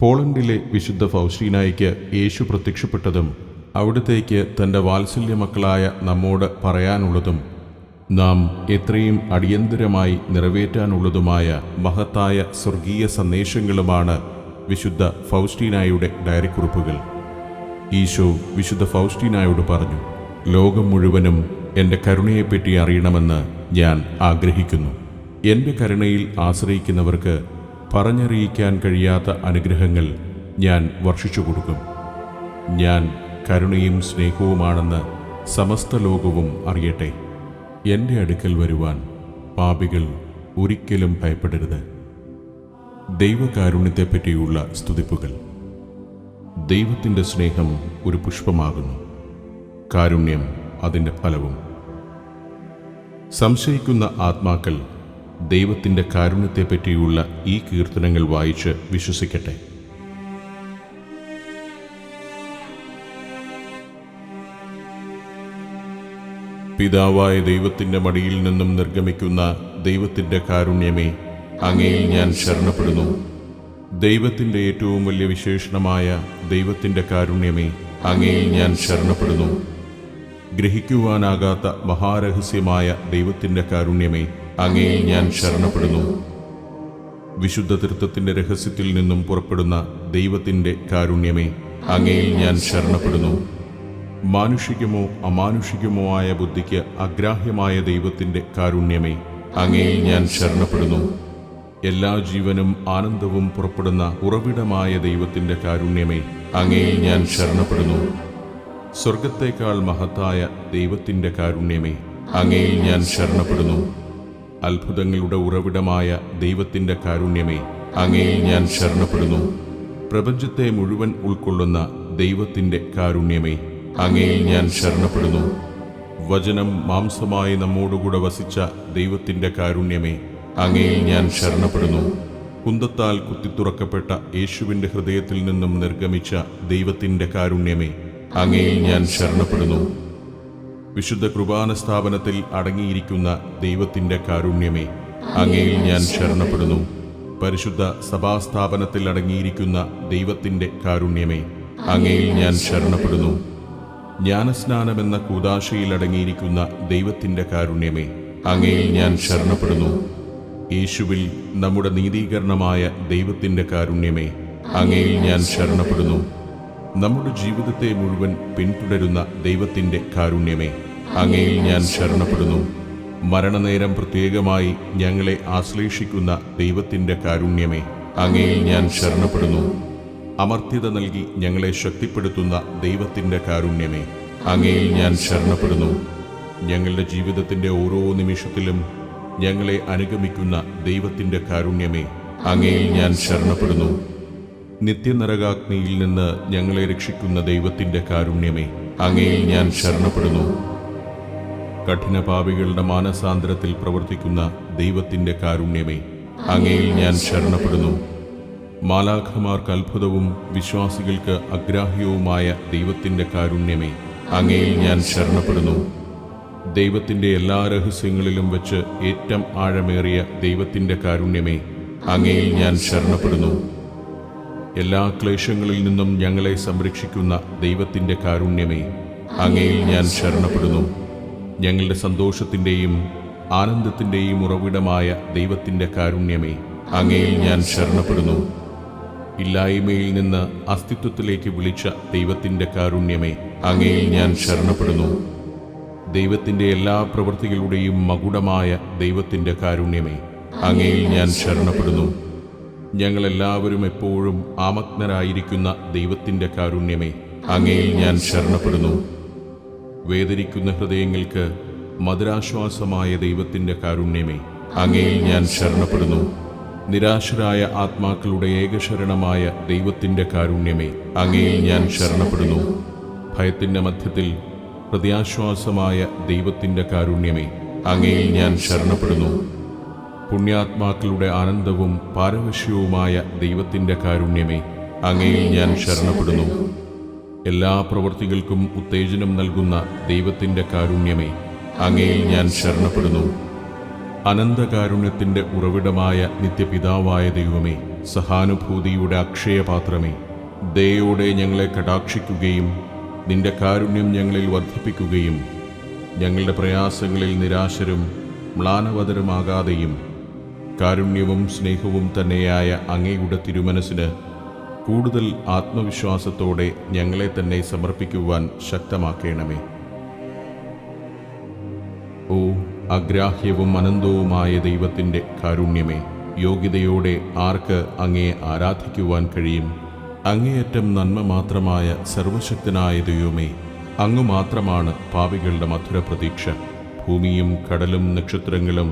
പോളണ്ടിലെ വിശുദ്ധ ഫൗസ്റ്റീനായ്ക്ക് യേശു പ്രത്യക്ഷപ്പെട്ടതും അവിടത്തേക്ക് തൻ്റെ വാത്സല്യമക്കളായ നമ്മോട് പറയാനുള്ളതും നാം എത്രയും അടിയന്തരമായി നിറവേറ്റാനുള്ളതുമായ മഹത്തായ സ്വർഗീയ സന്ദേശങ്ങളുമാണ് വിശുദ്ധ ഫൗസ്റ്റീനായുടെ ഡയറിക്കുറിപ്പുകൾ. ഈശോ വിശുദ്ധ ഫൗസ്റ്റീനായോട് പറഞ്ഞു, ലോകം മുഴുവനും എൻ്റെ കരുണയെപ്പറ്റി അറിയണമെന്ന് ഞാൻ ആഗ്രഹിക്കുന്നു. എൻ്റെ കരുണയിൽ ആശ്രയിക്കുന്നവർക്ക് പറഞ്ഞറിയിക്കാൻ കഴിയാത്ത അനുഗ്രഹങ്ങൾ ഞാൻ വർഷിച്ചു കൊടുക്കും. ഞാൻ കരുണയും സ്നേഹവുമാണെന്ന് സമസ്ത ലോകവും അറിയട്ടെ. എൻ്റെ അടുക്കൽ വരുവാൻ പാപികൾ ഒരിക്കലും ഭയപ്പെടരുത്. ദൈവകാരുണ്യത്തെപ്പറ്റിയുള്ള സ്തുതിപ്പുകൾ. ദൈവത്തിൻ്റെ സ്നേഹം ഒരു പുഷ്പമാകുന്നു, കാരുണ്യം അതിൻ്റെ ഫലവും. സംശയിക്കുന്ന ആത്മാക്കൾ ദൈവത്തിൻ്റെ കാരുണ്യത്തെപ്പറ്റിയുള്ള ഈ കീർത്തനങ്ങൾ വായിച്ച് വിശ്വസിക്കട്ടെ. പിതാവായ ദൈവത്തിൻ്റെ മടിയിൽ നിന്നും നിർഗമിക്കുന്ന ദൈവത്തിൻ്റെ കാരുണ്യമേ, അങ്ങയിൽ ഞാൻ ശരണപ്പെടുന്നു. ദൈവത്തിൻ്റെ ഏറ്റവും വലിയ വിശേഷണമായ ദൈവത്തിൻ്റെ കാരുണ്യമേ, അങ്ങയിൽ ഞാൻ ശരണപ്പെടുന്നു. ഗ്രഹിക്കുവാനാകാത്ത മഹാരഹസ്യമായ ദൈവത്തിൻ്റെ കാരുണ്യമേ, അങ്ങയിൽ ഞാൻ ശരണപ്പെടുന്നു. വിശുദ്ധ തൃത്വത്തിൻ്റെ രഹസ്യത്തിൽ നിന്നും പുറപ്പെടുന്ന ദൈവത്തിൻ്റെ കാരുണ്യമേ, അങ്ങയിൽ ഞാൻ ശരണപ്പെടുന്നു. മാനുഷികമോ അമാനുഷികമോ ആയ ബുദ്ധിക്ക് അഗ്രാഹ്യമായ ദൈവത്തിൻ്റെ കാരുണ്യമേ, അങ്ങയിൽ ഞാൻ ശരണപ്പെടുന്നു. എല്ലാ ജീവനും ആനന്ദവും പുറപ്പെടുന്ന ഉറവിടമായ ദൈവത്തിൻ്റെ കാരുണ്യമേ, അങ്ങയിൽ ഞാൻ ശരണപ്പെടുന്നു. സ്വർഗത്തേക്കാൾ മഹത്തായ ദൈവത്തിൻ്റെ കാരുണ്യമേ, അങ്ങയിൽ ഞാൻ ശരണപ്പെടുന്നു. അത്ഭുതങ്ങളുടെ ഉറവിടമായ ദൈവത്തിൻ്റെ കാരുണ്യമേ, അങ്ങയിൽ ഞാൻ ശരണപ്പെടുന്നു. പ്രപഞ്ചത്തെ മുഴുവൻ ഉൾക്കൊള്ളുന്ന ദൈവത്തിൻ്റെ കാരുണ്യമേ, അങ്ങയിൽ ഞാൻ ശരണപ്പെടുന്നു. വചനം മാംസമായി നമ്മോടുകൂടെ വസിച്ച ദൈവത്തിൻ്റെ കാരുണ്യമേ, അങ്ങയിൽ ഞാൻ ശരണപ്പെടുന്നു. കുന്തത്താൽ കുത്തിത്തുറക്കപ്പെട്ട യേശുവിൻ്റെ ഹൃദയത്തിൽ നിന്നും നിർഗമിച്ച ദൈവത്തിൻ്റെ കാരുണ്യമേ, അങ്ങയിൽ ഞാൻ ശരണപ്പെടുന്നു. വിശുദ്ധ കുർബാന സ്ഥാപനത്തിൽ അടങ്ങിയിരിക്കുന്ന ദൈവത്തിൻ്റെ കാരുണ്യമേ, അങ്ങയിൽ ഞാൻ ശരണപ്പെടുന്നു. പരിശുദ്ധ സഭാസ്ഥാപനത്തിൽ അടങ്ങിയിരിക്കുന്ന ദൈവത്തിൻ്റെ കാരുണ്യമേ, അങ്ങയിൽ ഞാൻ ശരണപ്പെടുന്നു. ജ്ഞാനസ്നാനമെന്ന കൂദാശയിൽ അടങ്ങിയിരിക്കുന്ന ദൈവത്തിൻ്റെ കാരുണ്യമേ, അങ്ങയിൽ ഞാൻ ശരണപ്പെടുന്നു. യേശുവിൽ നമ്മുടെ നീതീകരണമായ ദൈവത്തിൻ്റെ കാരുണ്യമേ, അങ്ങയിൽ ഞാൻ ശരണപ്പെടുന്നു. നമ്മുടെ ജീവിതത്തെ മുഴുവൻ പിന്തുടരുന്ന ദൈവത്തിൻ്റെ കാരുണ്യമേ, അങ്ങയിൽ ഞാൻ ശരണപ്പെടുന്നു. മരണനേരം പ്രത്യേകമായി ഞങ്ങളെ ആശ്ലേഷിക്കുന്ന ദൈവത്തിൻ്റെ കാരുണ്യമേ, അങ്ങയിൽ ഞാൻ ശരണപ്പെടുന്നു. അമർത്യത നൽകി ഞങ്ങളെ ശക്തിപ്പെടുത്തുന്ന ദൈവത്തിൻ്റെ കാരുണ്യമേ, അങ്ങയിൽ ഞാൻ ശരണപ്പെടുന്നു. ഞങ്ങളുടെ ജീവിതത്തിൻ്റെ ഓരോ നിമിഷത്തിലും ഞങ്ങളെ അനുഗമിക്കുന്ന ദൈവത്തിൻ്റെ കാരുണ്യമേ, അങ്ങയിൽ ഞാൻ ശരണപ്പെടുന്നു. നിത്യനരകാഗ്നിയിൽ നിന്ന് ഞങ്ങളെ രക്ഷിക്കുന്ന ദൈവത്തിൻ്റെ കാരുണ്യമേ, അങ്ങയിൽ ഞാൻ ശരണപ്പെടുന്നു. കഠിനപാപികളുടെ മാനസാന്തരത്തിൽ പ്രവർത്തിക്കുന്ന ദൈവത്തിൻ്റെ കാരുണ്യമേ, അങ്ങയിൽ ഞാൻ ശരണപ്പെടുന്നു. മാലാഖമാർക്ക് അത്ഭുതവും വിശ്വാസികൾക്ക് അഗ്രാഹ്യവുമായ ദൈവത്തിൻ്റെ കാരുണ്യമേ, അങ്ങയിൽ ഞാൻ ശരണപ്പെടുന്നു. ദൈവത്തിൻ്റെ എല്ലാ രഹസ്യങ്ങളിലും വെച്ച് ഏറ്റവും ആഴമേറിയ ദൈവത്തിൻ്റെ കാരുണ്യമേ, അങ്ങയിൽ ഞാൻ ശരണപ്പെടുന്നു. എല്ലാ ക്ലേശങ്ങളിൽ നിന്നും ഞങ്ങളെ സംരക്ഷിക്കുന്ന ദൈവത്തിൻ്റെ കാരുണ്യമേ, അങ്ങയിൽ ഞാൻ ശരണപ്പെടുന്നു. ഞങ്ങളുടെ സന്തോഷത്തിൻ്റെയും ആനന്ദത്തിൻ്റെയും ഉറവിടമായ ദൈവത്തിൻ്റെ കാരുണ്യമേ, അങ്ങയിൽ ഞാൻ ശരണപ്പെടുന്നു. ഇല്ലായ്മയിൽ നിന്ന് അസ്തിത്വത്തിലേക്ക് വിളിച്ച ദൈവത്തിൻ്റെ കാരുണ്യമേ, അങ്ങയിൽ ഞാൻ ശരണപ്പെടുന്നു. ദൈവത്തിൻ്റെ എല്ലാ പ്രവൃത്തികളുടെയും മകുടമായ ദൈവത്തിൻ്റെ കാരുണ്യമേ, അങ്ങയിൽ ഞാൻ ശരണപ്പെടുന്നു. ഞങ്ങളെല്ലാവരും എപ്പോഴും ആമഗ്നരായിരിക്കുന്ന ദൈവത്തിൻ്റെ കാരുണ്യമേ, അങ്ങയിൽ ഞാൻ ശരണപ്പെടുന്നു. വേദനിക്കുന്ന ഹൃദയങ്ങൾക്ക് മധുരാശ്വാസമായ ദൈവത്തിൻ്റെ കാരുണ്യമേ, അങ്ങയിൽ ഞാൻ ശരണപ്പെടുന്നു. നിരാശരായ ആത്മാക്കളുടെ ഏകശരണമായ ദൈവത്തിൻ്റെ കാരുണ്യമേ, അങ്ങയിൽ ഞാൻ ശരണപ്പെടുന്നു. ഭയത്തിൻ്റെ മധ്യത്തിൽ ഹൃദയാശ്വാസമായ ദൈവത്തിൻ്റെ കാരുണ്യമേ, അങ്ങയിൽ ഞാൻ ശരണപ്പെടുന്നു. പുണ്യാത്മാക്കളുടെ ആനന്ദവും പാരവശ്യവുമായ ദൈവത്തിൻ്റെ കാരുണ്യമേ, അങ്ങയിൽ ഞാൻ ശരണപ്പെടുന്നു. എല്ലാ പ്രവൃത്തികൾക്കും ഉത്തേജനം നൽകുന്ന ദൈവത്തിൻ്റെ കാരുണ്യമേ, അങ്ങയിൽ ഞാൻ ശരണപ്പെടുന്നു. അനന്തകാരുണ്യത്തിൻ്റെ ഉറവിടമായ നിത്യപിതാവായ ദൈവമേ, സഹാനുഭൂതിയുടെ അക്ഷയപാത്രമേ, ദയയോടെ ഞങ്ങളെ കടാക്ഷിക്കുകയും നിന്റെ കാരുണ്യം ഞങ്ങളിൽ വർദ്ധിപ്പിക്കുകയും ഞങ്ങളുടെ പ്രയാസങ്ങളിൽ നിരാശരും മ്ലാനവതരുമാകാതെയും കാരുണ്യവും സ്നേഹവും തന്നെയായ അങ്ങയുടെ തിരുമനസ്സിന് കൂടുതൽ ആത്മവിശ്വാസത്തോടെ ഞങ്ങളെ തന്നെ സമർപ്പിക്കുവാൻ ശക്തമാക്കണമേ. ഓ അഗ്രാഹ്യവും അനന്തവുമായ ദൈവത്തിൻ്റെ കാരുണ്യമേ, യോഗ്യതയോടെ ആർക്ക് അങ്ങയെ ആരാധിക്കുവാൻ കഴിയും? അങ്ങേയറ്റം നന്മ മാത്രമായ സർവശക്തനായ ദൈവമേ, അങ്ങ് മാത്രമാണ് പാപികളുടെ മധുര പ്രതീക്ഷ. ഭൂമിയും കടലും നക്ഷത്രങ്ങളും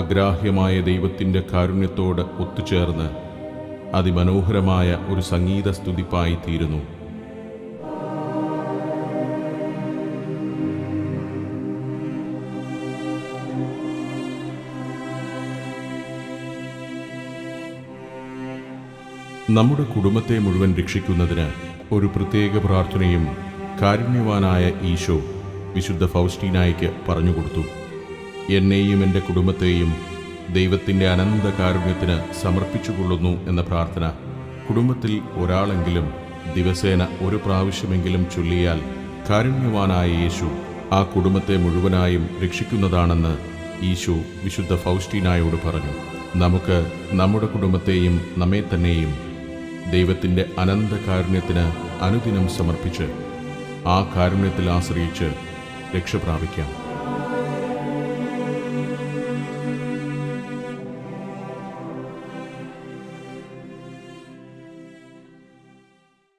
അഗ്രാഹ്യമായ ദൈവത്തിൻ്റെ കാരുണ്യത്തോട് ഒത്തുചേർന്ന് അതിമനോഹരമായ ഒരു സംഗീത സ്തുതിപ്പായി തീരുന്നു. നമ്മുടെ കുടുംബത്തെ മുഴുവൻ രക്ഷിക്കുന്നതിന് ഒരു പ്രത്യേക പ്രാർത്ഥനയും കാരുണ്യവാനായ ഈശോ വിശുദ്ധ ഫൗസ്റ്റീനായ്ക്ക് പറഞ്ഞുകൊടുത്തു. എന്നെയും എൻ്റെ കുടുംബത്തെയും ദൈവത്തിൻ്റെ അനന്ത കാരുണ്യത്തിന് സമർപ്പിച്ചുകൊള്ളുന്നു എന്ന പ്രാർത്ഥന കുടുംബത്തിൽ ഒരാളെങ്കിലും ദിവസേന ഒരു പ്രാവശ്യമെങ്കിലും ചൊല്ലിയാൽ കാരുണ്യവാനായ യേശു ആ കുടുംബത്തെ മുഴുവനായും രക്ഷിക്കുന്നതാണെന്ന് ഈശോ വിശുദ്ധ ഫൗസ്റ്റീനായോട് പറഞ്ഞു. നമുക്ക് നമ്മുടെ കുടുംബത്തെയും നമ്മെ തന്നെയും ദൈവത്തിൻ്റെ അനന്ത കാരുണ്യത്തിന് അനുദിനം സമർപ്പിച്ച് ആ കാരുണ്യത്തിൽ ആശ്രയിച്ച് രക്ഷ പ്രാപിക്കാം.